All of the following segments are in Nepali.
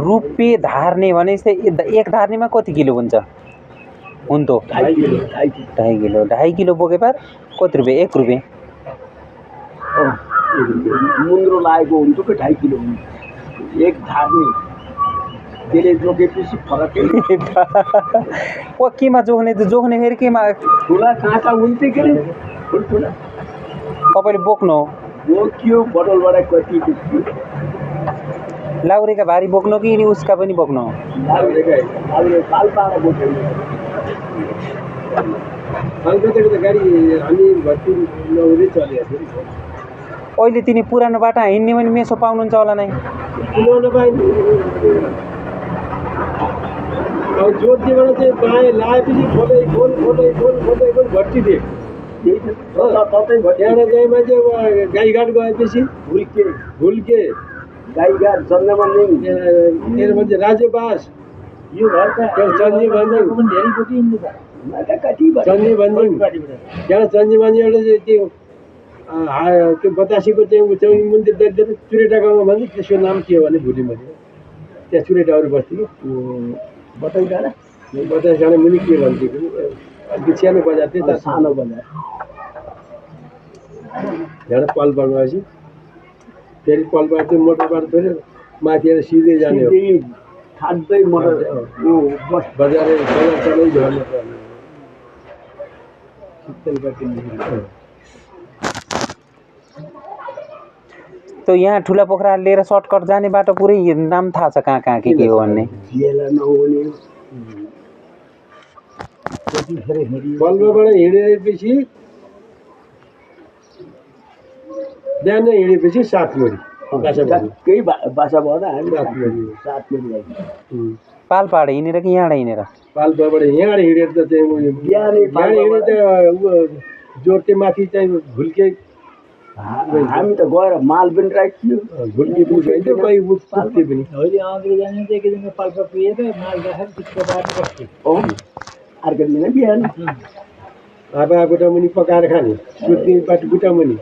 रुपे धार्ने भने चाहिँ एक धार्नेमा कति किलो हुन्छ हुन्थ्यो 2.5 किलो 2.5 किलो बोके पार कति रुपियाँ 1 रुपियाँ मुन्द्रो लागेको हुन्छ कि 2.5 किलो हुन्छ एक धार्ने त्यसले जोकेपछि फरकै केमा जोख्ने फेरि केमा ठुला काँटा हुन्थ्यो के ठुल्ठुला तपाईँले बोक्नु बोक्यो बटलबाट कति लाउरेका भारी बोक्नु कि नि उसका पनि बोक्नु पाल्पाएर बोक्यो गाडी हामी भर्ती नहुँदै चलेको थियो अहिले तिनी पुरानो बाटो हिँड्ने पनि मेसो पाउनुहुन्छ होला नै अब जोड्तीबाट चाहिँ बाएँ लाएपछि खोलै भर्ती दिए त्यहाँबाट चाहिँ मान्छे गाईघाट गएपछि भुल्के गाईघाट चन्द्रमन्दिर मेरो मान्छे राज्यवास यो घरका चन्दी भन्दिङ त्यहाँ चन्दी भन्दिङबाट चाहिँ त्यो बतासीको चाहिँ मन्दिर देख्दै चुरेटा गाउँमा भन्छ त्यसको नाम के हो भने भुलि मैले त्यहाँ चुरेटाहरू बस्थ्यो बतास डाँडा मुनि के भन्थ्यो अलिक सानो बजार थियो तर सानो बजार त्यहाँबाट पाल्पा गएपछि फेरि पाल्पा चाहिँ मोटरबाट फेरि माथि सिधै जाने हो खाँदै मोटर बजार चलै झर्नु पर्ने तो यहाँ ठुला पोखरा लिएर सर्टकट जाने बाटो पुरै नाम थाहा छ कहाँ के हो भन्ने बल्बबाट हिँडेपछि बिहान हिँडेपछि 7 मुरी बासा भएर हामी 7 मुरी पाल्पाड हिँडेर कि यहाँबाट हिँडेर पाल्पाबाट यहाँबाट हिँडेर त चाहिँ बिहान हिँडे त जोड्ते माथि चाहिँ भुल्के हामी त गएर माल पनि राखियो भुल्के पनि खाइदियो कोही पुग्थ्यो पनि अहिले अगाडि जाने चाहिँ एकदिन पाल्पा पुगेर माल राखेर त्यसको बाटो बस्थ्यो अर्को दिन बिहान आबा गुटामुनि पकाएर खाने सुत्ने बाटो गुटामुनि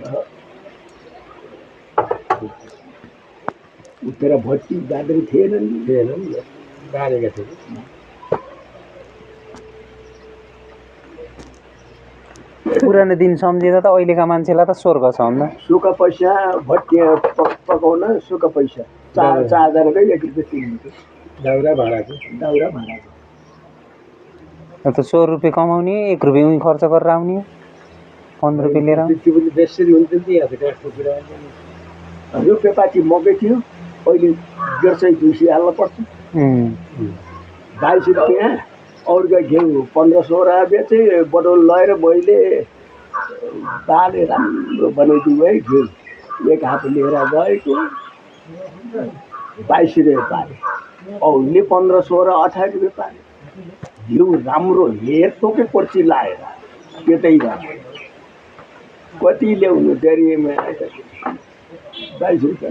उठेर भट्टी बाँधेर थिएन बाँधेका थिए पुरानो दिन सम्झिँदा त अहिलेका मान्छेलाई त स्वर्ग छ भन्दा सुका पैसा भट्टी पकाउन सुका पैसा 4,000कै 1 रुपियाँ तिर्नु दाउरा भाडाको त 100 रुपियाँ कमाउने 1 रुपियाँ उही खर्च गरेर आउने 15 रुपियाँ लिएर त्यो पनि बेसरी हुन्छ नि यहाँ त काठको कुरा यो पेपाची मकै थियो अहिले 150-200 हाल्न पर्छ 22 रुपियाँ अरूका घिउ 1500 बेचे बटोल लगेर मैले बाले राम्रो बनाइदिनु है घिउ एक हात लिएर गएको 22 रुपियाँ पाएँ औले 1500 18 रुपियाँ पाएँ घिउ राम्रो हेर्तोकै पर्ची लाएर त्यतैबाट कति ल्याउनु डेरीमा 22 रुपियाँ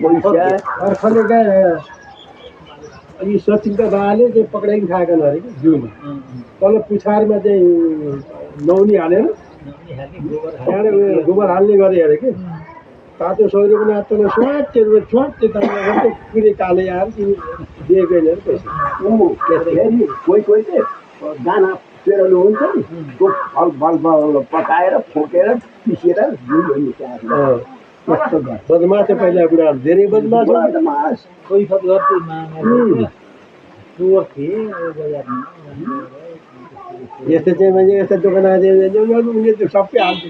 पैसा अनि सचिनका बाले चाहिँ पक्राइ खाएका अरे कि जिउमा तल पुछारमा चाहिँ नौनी हालेर त्यहाँबाट गोबर हाल्ने गरे अरे कि तातो सौर्य पनि तल स्वाट पुरै काले आएर दिएको होइन पैसा कोही चाहिँ दाना पेराउनु हुन्छ नि त्यो फल पकाएर फोकेर पिसेर बदमास पहिला बुढा धेरै बदमास कोही सब यस्तो चाहिँ मान्छे यस्तो दोकान उनीहरू सबै हाल्छ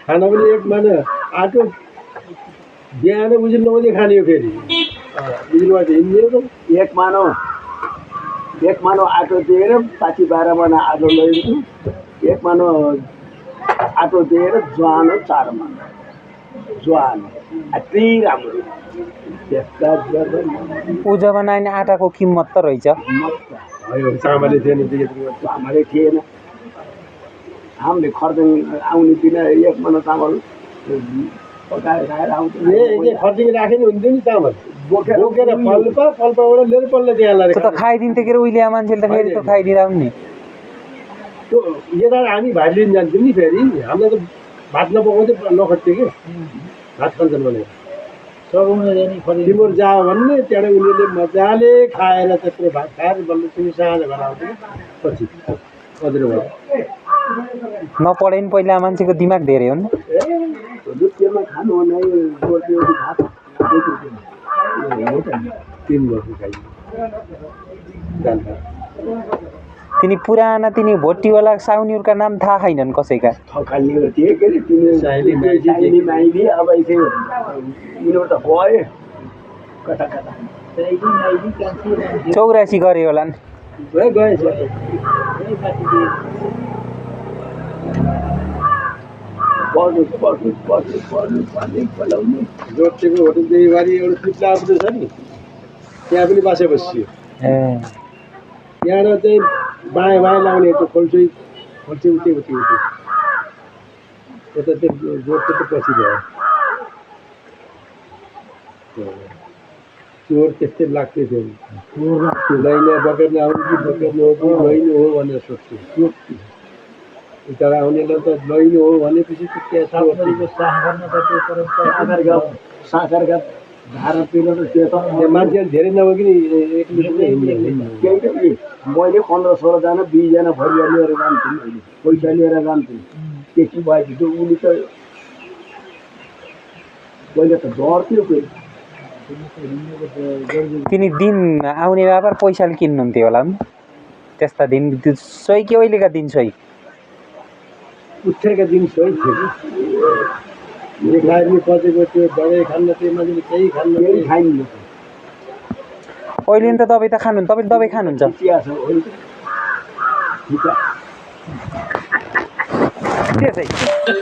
खाना पनि एक मान आटो बिहान बुझ्नु नहुँदै खाने हो फेरि बुझ्नुभयो हिँड्ने एक मानो आटो दिएर 5-12 माना आटो लैदिन्छु एक मानो आटो दिएर ज्वानो 4 मानो ज्वानो अति राम्रो ऊ जमाना आटाको किम्मत त रहेछ चामलै थिएन हामीले खर्दिङ आउने दिन 1 मना चामल पकाएर खाएर आउँथ्यो खर्दिङ राखे नि हुन्थ्यो नि चामल बोकेर फलपाबाट लिएर पल्ल त्यहाँ लगाएर त खाइदिन्थ्यो के उहिले मान्छेले त फेरि त खाइदिँदा पनि नि त्यो यता हामी भाइ लिन जान्थ्यौँ नि फेरि हामीलाई त भात नपकाउँदै नखट्थ्यो कि भात खान्छन् भनेर तिम्रो जा भन्ने त्यहाँबाट उनीहरूले मजाले खाएर त्यत्रो भात खाएर बल्ल तिमी साँझ घर आउँथ्यो पछि हजुर भयो नपढे नि पहिला मान्छेको दिमाग धेरै हो नि तेलमा खानु भने भात 3 वर्ष खाइयो दाल भात तिनी पुराना तिनी भोटीवाला साउनीहरूका नाम थाहा छैनन् कसैका थकाली थिए के अरे तिनी साइली माइली अब यसै यिनीहरू त गए कता कता 84 गरे होला नि गए जोतेको होटलदेखि बारी एउटा पिप्ला आफ्नो छ नि त्यहाँ पनि बासे बसियो त्यहाँबाट चाहिँ बाएँ लाउने त्यो खोल्छै उठ्यो यता त्यो जोडको त पछि भयो चोर त्यस्तै लाग्थ्यो त्यो लैने बकेर्न आउनु कि बकेर्नु हो कि लैनु हो भनेर सोध्थ्यो उता आउनेलाई त लैनु हो भनेपछि साखरका धारा पिरो र त्यो त मान्छेहरू धेरै नभइकन मैले 15-16 जना 20 जना भरिया लिएर जान्थेँ मैले पैसा लिएर जान्थेँ त्यति भएपछि उनी त पहिले त डर्थ्यो कोही तिनी दिन आउने व्यापार पैसाले किन्नुहुन्थ्यो होला नि त्यस्ता दिन सही कि अहिलेका दिन सही उत्तरका दिन सही थियो लेखाइरले पचेको त्यो दबाई खान्न त्यो मान्छेले केही खान्न केही खाइन्न अहिले नि त दबाई त खानुहुन्छ तपाईँले दबाई खानुहुन्छ इतिहास हो